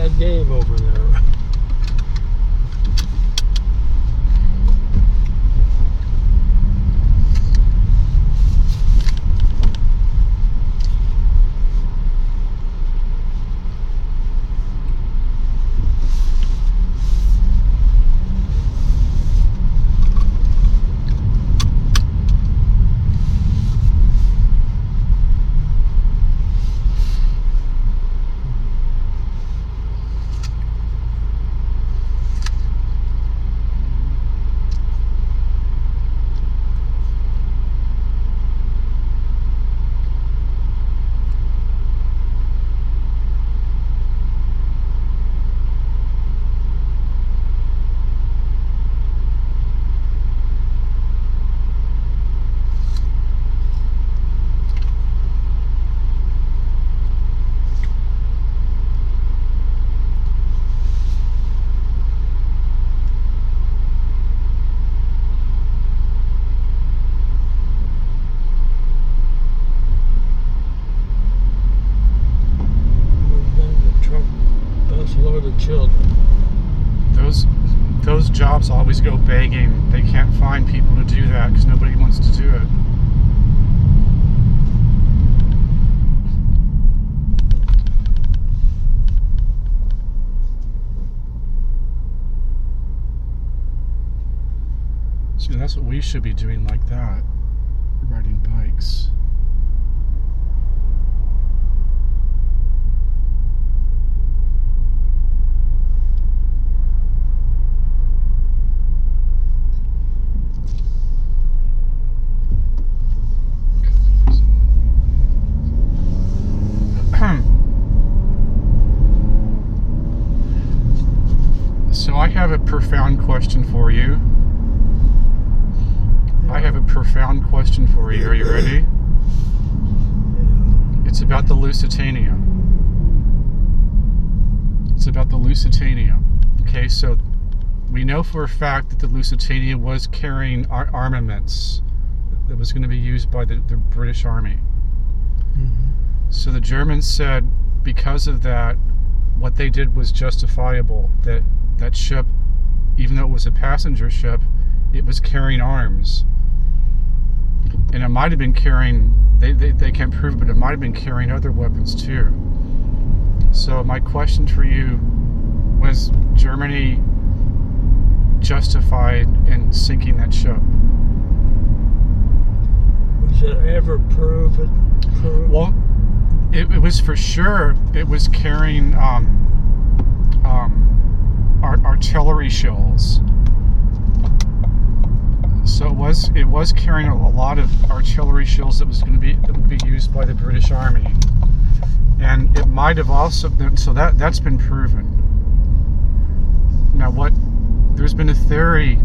bad game over there. Load of children. Those jobs always go begging. They can't find people to do that because nobody wants to do it. See, that's what we should be doing, like that, riding bikes. So I have a profound question for you. I have a profound question for you. Are you ready? It's about the Lusitania. It's about the Lusitania. Okay, so we know for a fact that the Lusitania was carrying armaments that was going to be used by the British Army. Mm-hmm. So the Germans said because of that, what they did was justifiable. That ship, even though it was a passenger ship, it was carrying arms. And it might have been carrying, they can't prove it, but it might have been carrying other weapons too. So my question for you, was Germany justified in sinking that ship? Was it ever proven? Well, it was for sure, it was carrying artillery shells. So it was carrying a lot of artillery shells that would be used by the British Army, and it might have also been, so that's been proven. Now, there's been a theory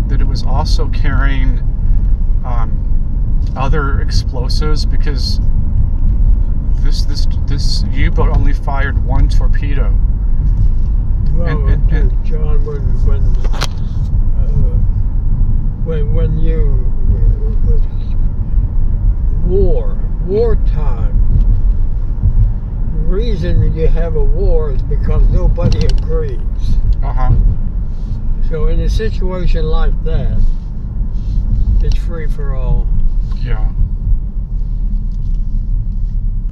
that it was also carrying other explosives, because this U-boat only fired one torpedo. Well, John, when you wartime, the reason you have a war is because nobody agrees. So in a situation like that, it's free for all. Yeah.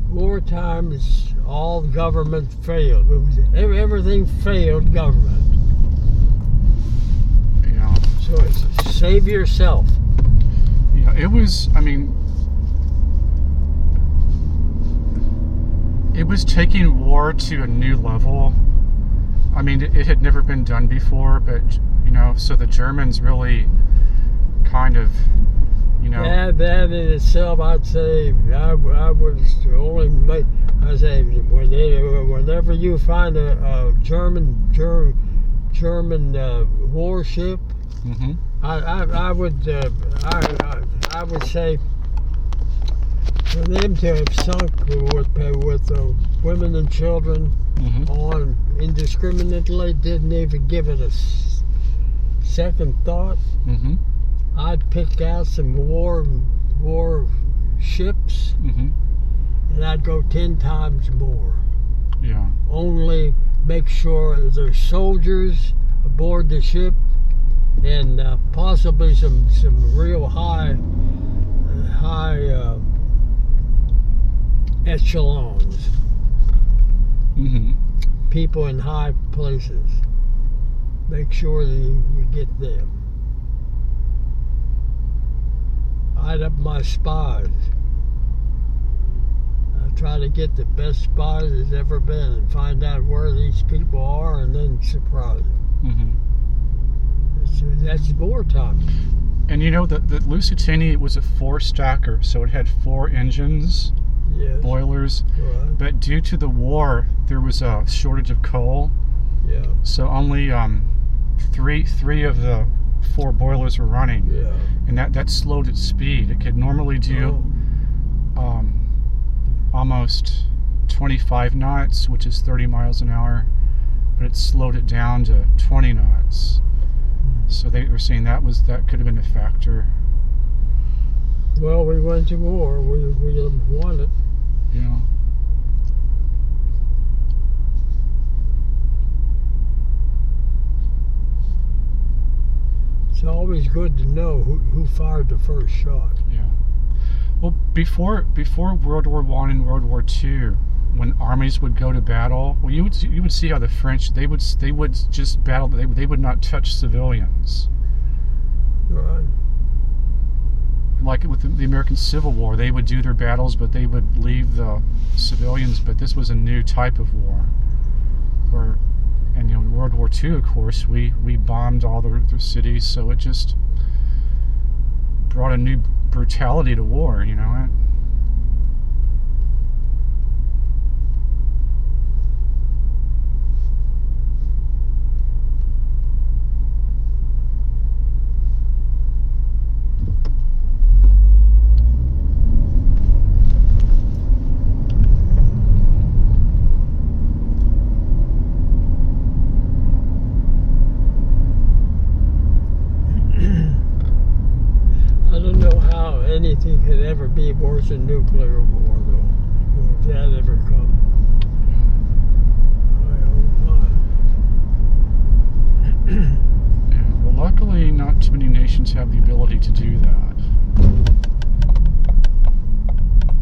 Wartime is all government failed. Everything failed government. Yeah. So it's save yourself. Yeah, it was, it was taking war to a new level. It had never been done before, but, so the Germans really kind of, That in itself, I'd say, I say, whenever you find a German warship, mm-hmm. I would say for them to have sunk with women and children Mm-hmm. on indiscriminately, didn't even give it a second thought. Mm-hmm. I'd pick out some war ships, Mm-hmm. and I'd go 10 times more. Yeah. Only make sure there's soldiers aboard the ship, and possibly some real high echelons, people in high places. Make sure that you get them. I'd up my spies. I try to get the best spies there's ever been and find out where these people are, and then surprise them. That's wartime. And you know, the Lusitania was a 4-stacker, so it had 4 engines, Yes. boilers. Right. But due to the war, there was a shortage of coal, Yeah. so only three of the 4 boilers were running. Yeah. And that slowed its speed. It could normally do almost 25 knots, which is 30 miles an hour, but it slowed it down to 20 knots. So they were saying that could have been a factor. Well, we went to war. We won it. You know. It's always good to know who fired the first shot. Yeah. Well, before World War I and World War II, when armies would go to battle, well, you would see how the French they would just battle. They would not touch civilians. Right. Like with the American Civil War, they would do their battles, but they would leave the civilians. But this was a new type of war. And in World War II, of course, we bombed all the cities, so it just brought a new brutality to war, you know. Anything could ever be worse than nuclear war, though, if that ever comes. Yeah, well, luckily, not too many nations have the ability to do that.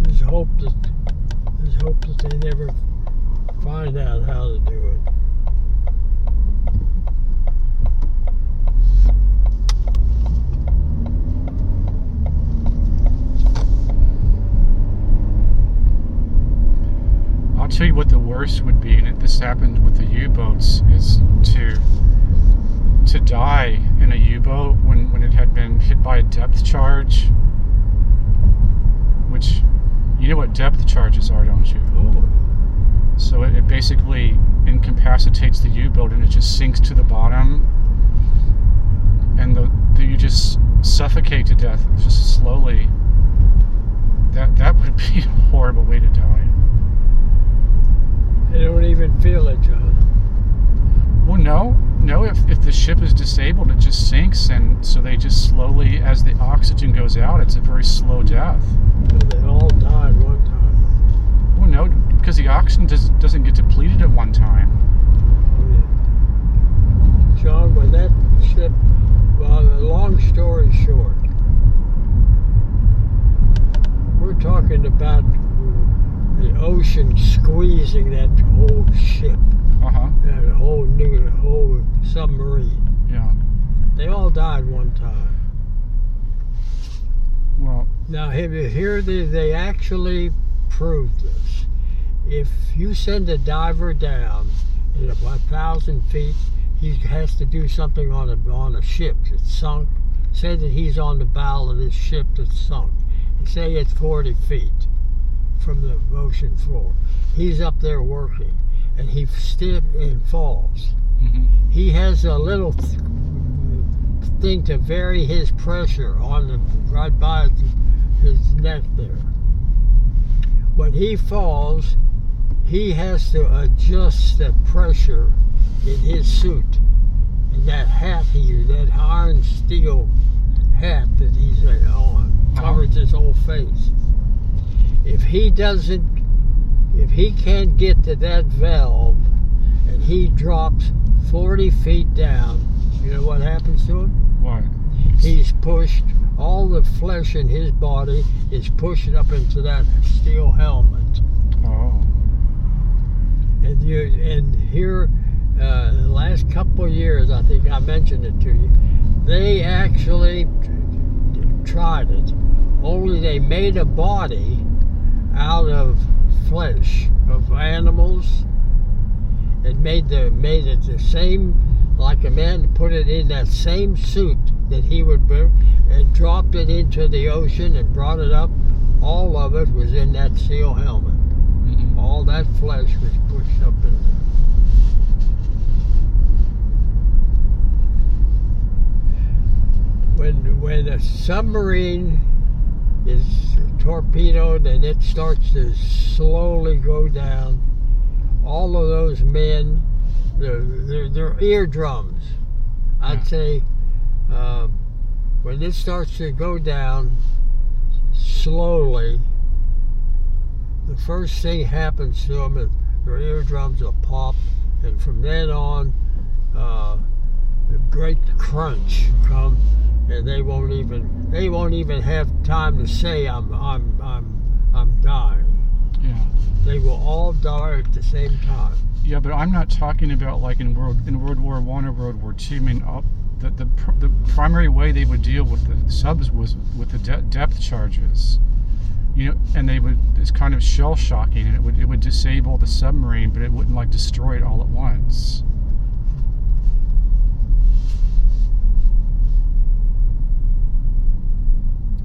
There's hope that they never find out how to do it. I'll tell you what the worst would be, and this happened with the U-boats, is to die in a U-boat when it had been hit by a depth charge, which, you know what depth charges are, don't you? Oh. So it basically incapacitates the U-boat and it just sinks to the bottom, and you just suffocate to death just slowly. That would be a horrible way to die. They don't even feel it, John. Well, no. If the ship is disabled, it just sinks, and so they just slowly, as the oxygen goes out, it's a very slow death. So they all died one time. Well, no, because the oxygen doesn't get depleted at one time. Oh, yeah. John, when that ship, well, long story short, we're talking about the ocean squeezing that whole ship, that whole submarine. Yeah. They all died one time. Well. Now here they actually proved this. If you send a diver down at about 1,000 feet, he has to do something on a ship that's sunk. Say that he's on the bow of this ship that's sunk. Say it's 40 feet from the ocean floor. He's up there working, and he falls. Mm-hmm. He has a little thing to vary his pressure on right by his neck there. When he falls, he has to adjust the pressure in his suit. And that hat that iron steel hat that he's on covers his whole face. If he can't get to that valve and he drops 40 feet down. You know what happens to him? What? He's pushed, all the flesh in his body is pushed up into that steel helmet. Oh. And here, the last couple of years, I think I mentioned it to you, they actually tried it. Only they made a body out of flesh of animals and made it the same, like a man put it in that same suit that he would wear and dropped it into the ocean and brought it up. All of it was in that steel helmet. Mm-hmm. All that flesh was pushed up in there. When a submarine is torpedoed and it starts to slowly go down, all of those men, their eardrums, I'd say, when it starts to go down slowly, the first thing happens to them is their eardrums will pop, and from then on, a great crunch comes, and they won't even have time to say I'm dying. Yeah. They will all die at the same time. Yeah, but I'm not talking about like in World War I or World War II. I mean, the primary way they would deal with the subs was with the depth charges. You know, and it's kind of shell shocking, and it would disable the submarine, but it wouldn't like destroy it all at once.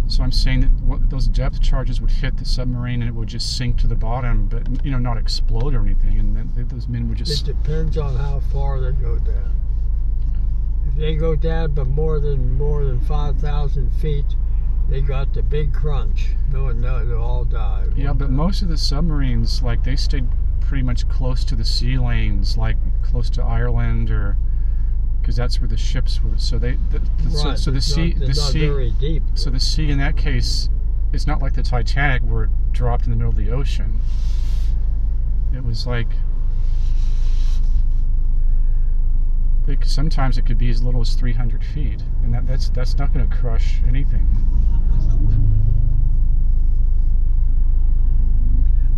So I'm saying that those depth charges would hit the submarine and it would just sink to the bottom, but not explode or anything. And then those men would just. It depends on how far they go down. If they go down by more than 5,000 feet, they got the big crunch. No, they'll all die. Yeah, but most of the submarines, like, they stayed pretty much close to the sea lanes, like close to Ireland, or because that's where the ships were. So right. So the sea, not very deep. So the sea in that case, it's not like the Titanic where it dropped in the middle of the ocean. It was like, sometimes it could be as little as 300 feet, and that's not going to crush anything.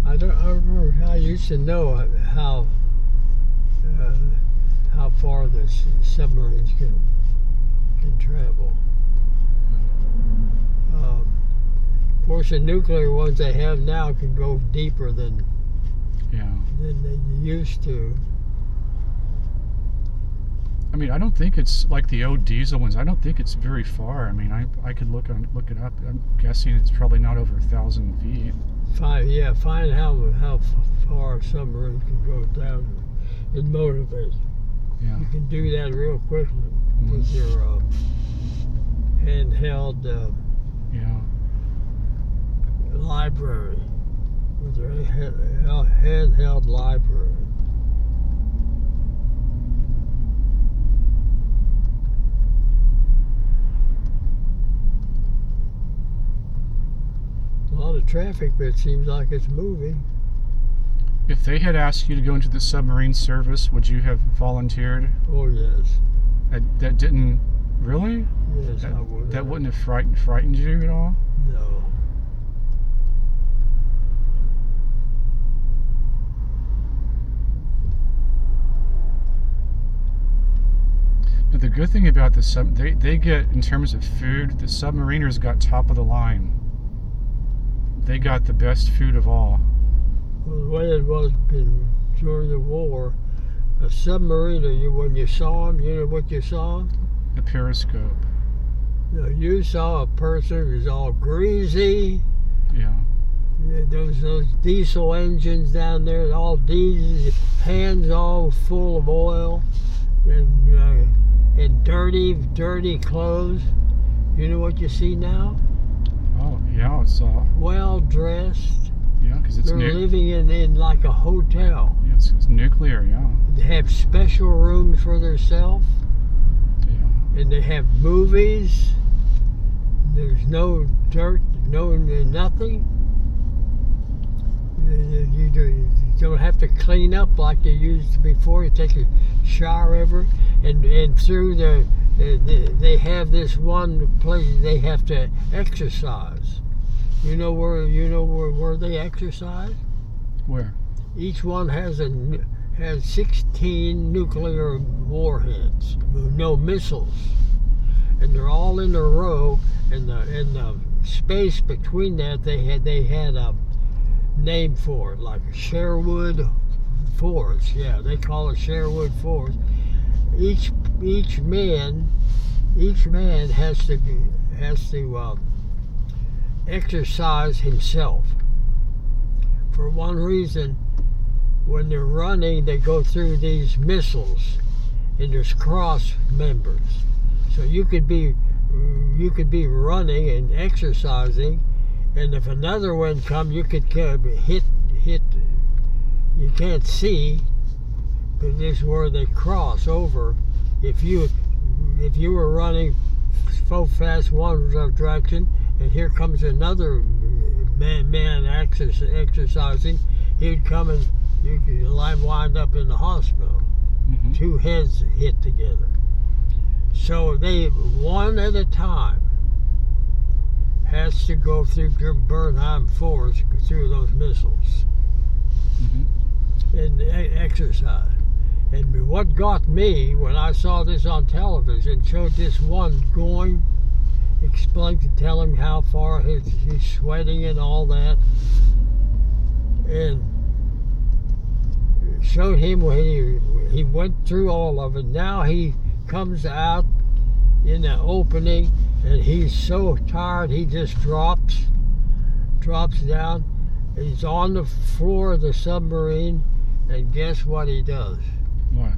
I used to know how far the submarines can travel. Of course, the nuclear ones they have now can go deeper than they used to. I mean, I don't think it's like the old diesel ones. I don't think it's very far. I mean, I could look it up. I'm guessing it's probably not over 1,000 feet. Find how far a submarine can go down and motivate. Yeah. You can do that real quickly with your handheld library. With your handheld library. A lot of traffic, but it seems like it's moving. If they had asked you to go into the submarine service, would you have volunteered? Oh, yes. That didn't really? Yes, I would. That wouldn't have frightened you at all? No. But the good thing about they get, in terms of food, the submariners got top of the line. They got the best food of all. Well, the way it was during the war, a submariner, when you saw them, you know what you saw? The periscope. You saw a person who's all greasy. Yeah. Those diesel engines down there, all diesel, hands all full of oil, and dirty clothes. You know what you see now? Oh, yeah, it's well dressed. Yeah, because it's they're living in like a hotel. Yeah, it's nuclear. Yeah. They have special rooms for themselves. Yeah. And they have movies. There's no dirt, no nothing. don't have to clean up like you used before. You take a shower ever, and through they have this one place they have to exercise. You know where they exercise? Where? Each one has 16 nuclear warheads, no missiles, and they're all in a row. And the space between that they had a name for it, like Sherwood Forest. Yeah, they call it Sherwood Forest. Each man has to exercise himself. For one reason, when they're running, they go through these missiles, and there's cross members. So you could be running and exercising, and if another one come, you could hit. You can't see, but this is where they cross over. If you were running so fast one direction, and here comes another man exercising, he'd come and you could wind up in the hospital. Mm-hmm. Two heads hit together. So they, one at a time, has to go through Bernheim Forest, through those missiles, Mm-hmm. and exercise. And what got me when I saw this on television, showed this one going, explained to tell him how far he's sweating and all that, and showed him when he went through all of it. Now he comes out in the opening, and he's so tired he just drops down. He's on the floor of the submarine, and guess what he does? What?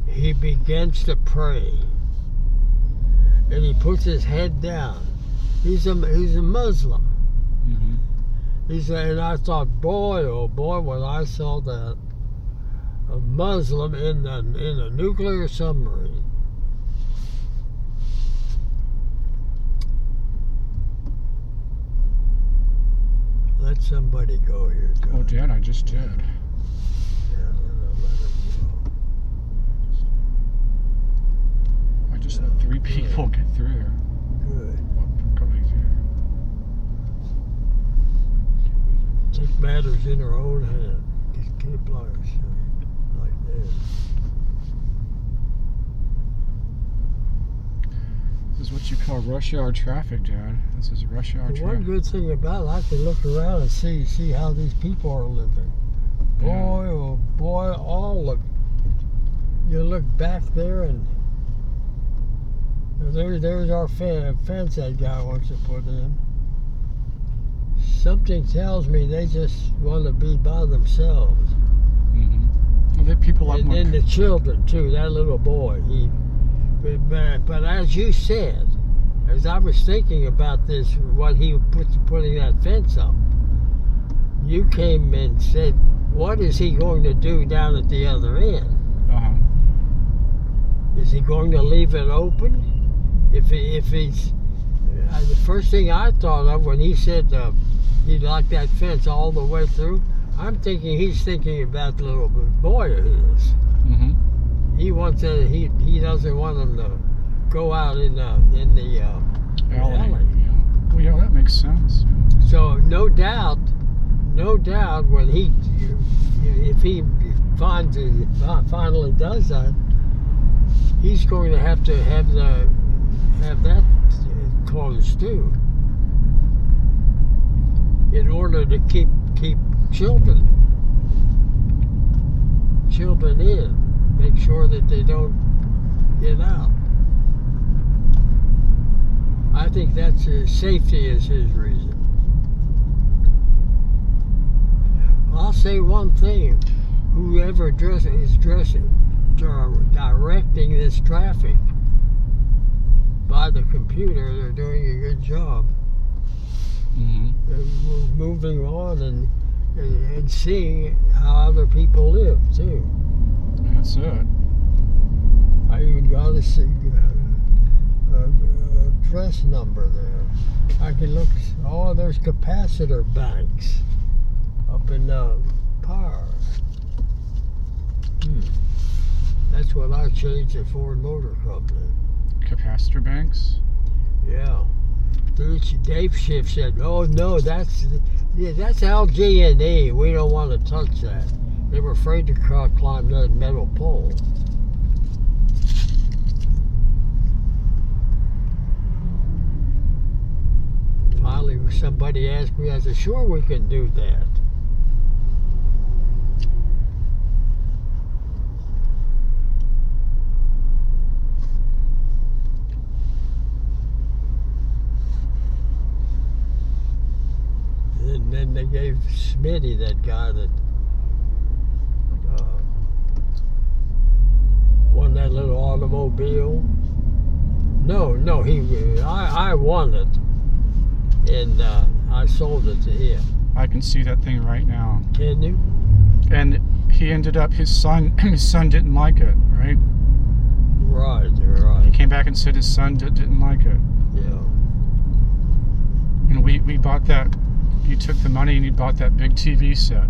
He begins to pray, and he puts his head down. He's a Muslim. Mm-hmm. And I thought, boy, oh boy, when I saw that, a Muslim in a nuclear submarine. Let somebody go here, John. Oh, Dad, I just did. Yeah, let him I just let 3 people get through there. go. Good. What going through? Take matters in her own hand. Just keep like this. This is what you call rush hour traffic, Dad. This is rush hour The one traffic. good thing about it, I can look around and see how these people are living. Boy, Yeah. oh boy, all of you look back there, and there's our fence that guy wants to put in. Something tells me they just want to be by themselves. Mm-hmm. Well, they people up And more. then the children too. That little boy. But as you said, as I was thinking about this, what he putting that fence up, you came and said, what is he going to do down at the other end? Uh-huh. Is he going to leave it open? If he's the first thing I thought of when he said he'd like that fence all the way through, I'm thinking he's thinking about the little boy of his. Mm-hmm. He wants to, he doesn't want him to go out in the alley. Yeah. Well, yeah, that makes sense. So no doubt when if he finds it, finally does that, he's going to have that closed too, in order to keep children in. Make sure that they don't get out. I think that's safety is his reason. I'll say one thing: whoever is directing this traffic by the computer, they're doing a good job. Mm-hmm. They're moving on and seeing how other people live too. That's it. I even got a address number there. I can look. Oh, there's capacitor banks up in power. That's what I changed at Ford Motor Company. Capacitor banks? Yeah. Dave Schiff said, "Oh no, that's LG&E. We don't want to touch that." They were afraid to climb that metal pole. Finally, somebody asked me, I said, "Sure, we can do that." And then they gave Smitty, that guy that won that little automobile. No, I won it, and I sold it to him. I can see that thing right now. Can you? And he ended up, his son didn't like it, right? Right. He came back and said his son didn't like it. Yeah. And we bought that. You took the money and you bought that big TV set.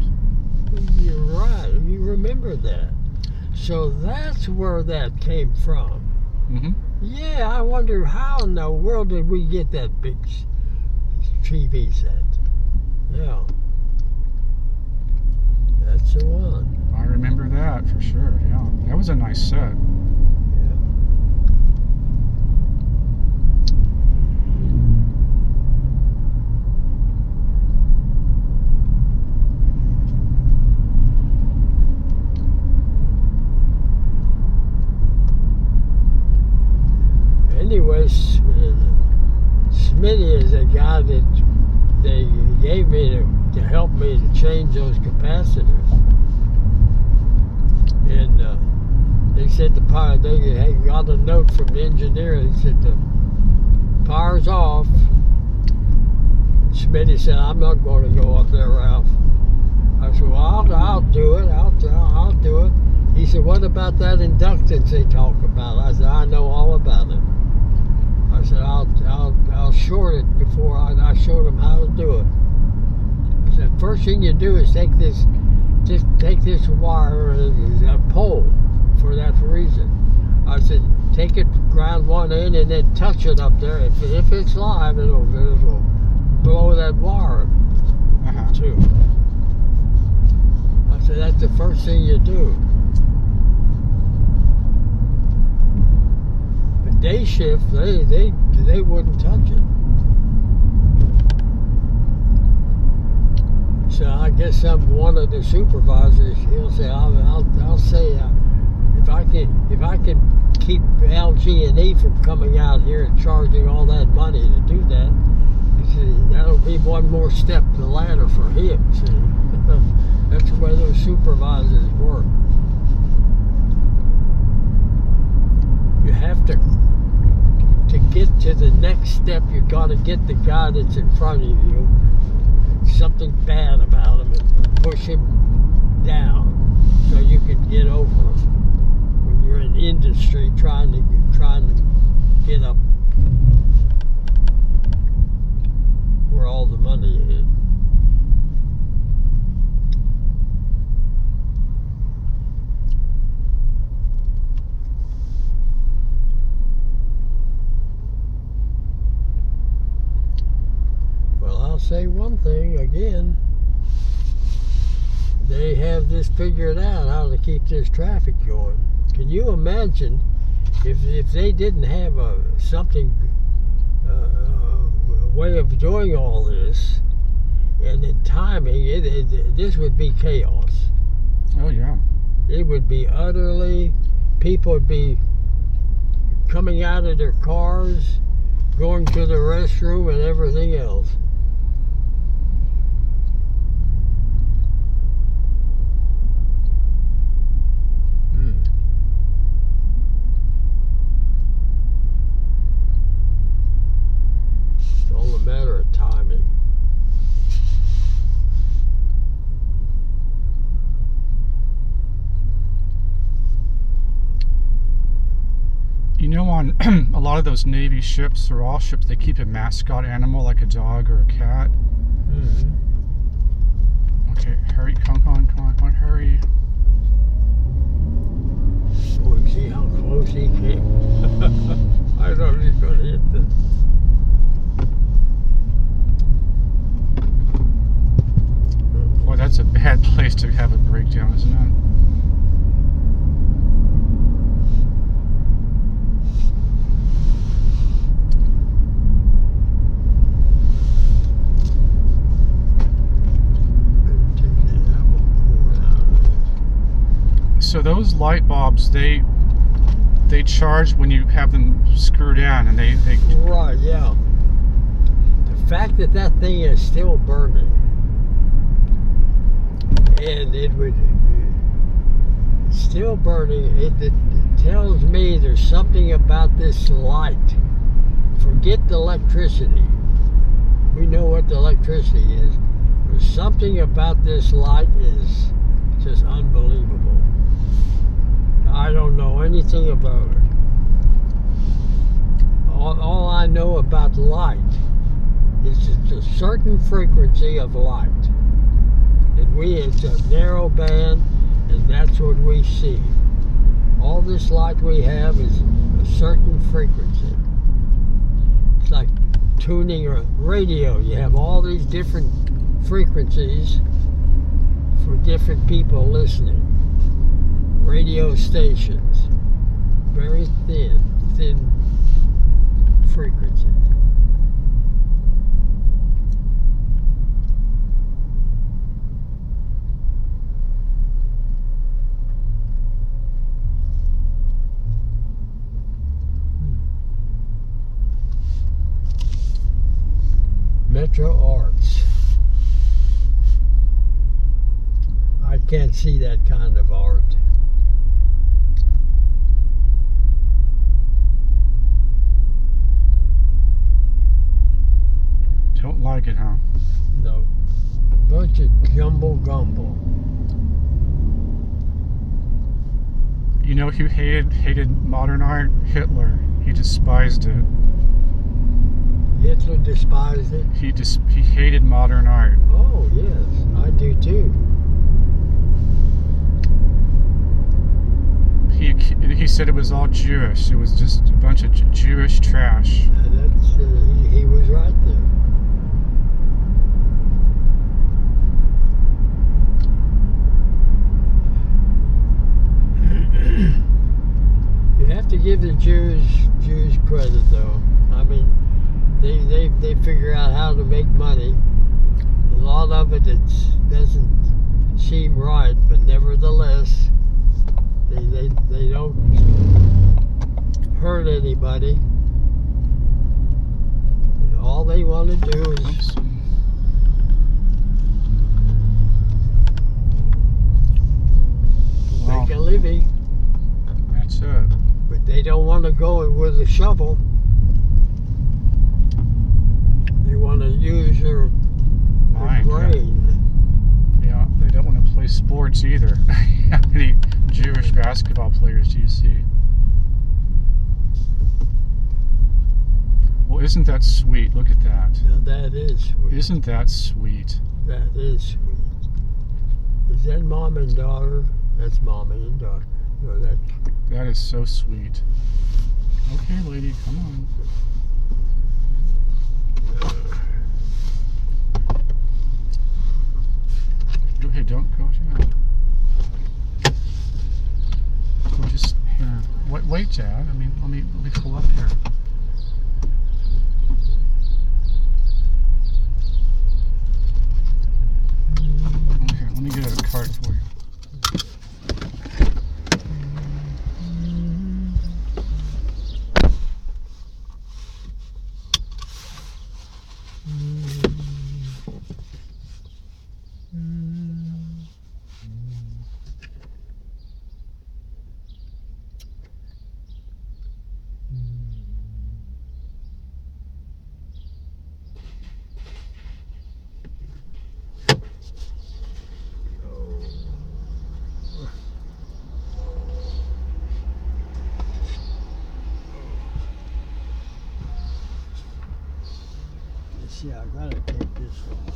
You're right. You remember that. So that's where that came from. Mm-hmm. Yeah, I wonder how in the world did we get that big TV set? Yeah. That's the one. I remember that for sure, yeah. That was a nice set. Anyways, Smitty is a guy that they gave me to help me to change those capacitors. And they said the power, they got a note from the engineer. He said the power's off. Smitty said, "I'm not going to go up there, Ralph." I said, "Well, I'll do it. I'll do it." He said, "What about that inductance they talk about?" I said, "I know all about it." I said, I'll short it before I showed him how to do it. I said, first thing you do is take this wire, a pole, for that reason. I said, take it, ground one end, and then touch it up there. If it's live, it'll blow that wire too. I said, that's the first thing you do. Day shift, they wouldn't touch it. So I guess one of the supervisors, he'll say, I'll say, if I can keep LG&E from coming out here and charging all that money to do that, he said, that'll be one more step to the ladder for him. See? That's the way those supervisors work. You have to get to the next step. You got to get the guy that's in front of you something bad about him and push him down so you can get over him. When you're in industry trying to get up where all the money is. I'll say one thing again. They have this figured out, how to keep this traffic going. Can you imagine if they didn't have a way of doing all this, and in timing, this would be chaos. Oh yeah. It would be utterly. People would be coming out of their cars, going to the restroom, and everything else. It's all a matter of timing. You know, on a lot of those Navy ships, or all ships, they keep a mascot animal like a dog or a cat. Mm-hmm. Okay, hurry, come on, hurry. Oh, you see how close he came? I thought he was going to hit the... Boy, that's a bad place to have a breakdown, isn't it? So those light bulbs, they charge when you have them screwed down, and they Right, yeah. The fact that that thing is still burning, and it would still burning, it tells me there's something about this light. Forget the electricity. We know what the electricity is. There's something about this light is just unbelievable. I don't know anything about it. All I know about light is it's a certain frequency of light. And it's a narrow band, and that's what we see. All this light we have is a certain frequency. It's like tuning a radio. You have all these different frequencies for different people listening. Radio stations, very thin frequency. Metro Arts. I can't see that kind of art. don't like it, huh? No. Bunch of jumble gumble. You know who hated modern art? Hitler. He despised it. Hitler despised it? He hated modern art. Oh, yes. I do too. He said it was all Jewish. It was just a bunch of Jewish trash. He was right there. You have to give the Jews credit, though. I mean, they figure out how to make money. A lot of it doesn't seem right, but nevertheless, they don't hurt anybody. All they want to do is make a living. That's it. But they don't want to go with a shovel. They want to use their brain. Yeah, they don't want to play sports either. How many Jewish basketball players do you see? Well, isn't that sweet? Look at that. Now that is sweet. Isn't that sweet? That is sweet. Is that mom and daughter? That's mommy and daughter. No, that is so sweet. Okay, lady, come on. Go ahead, don't go down. Well, just here. Wait, Dad. I mean, let me pull up here. Okay, let me get a card for you. See, I gotta take this off.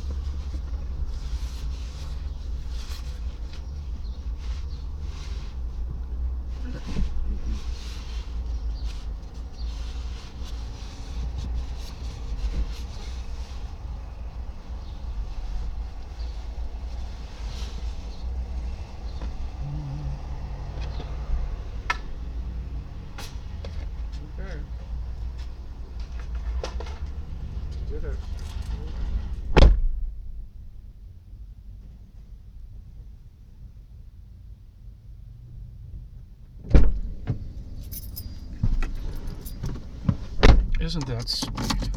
Isn't that sweet?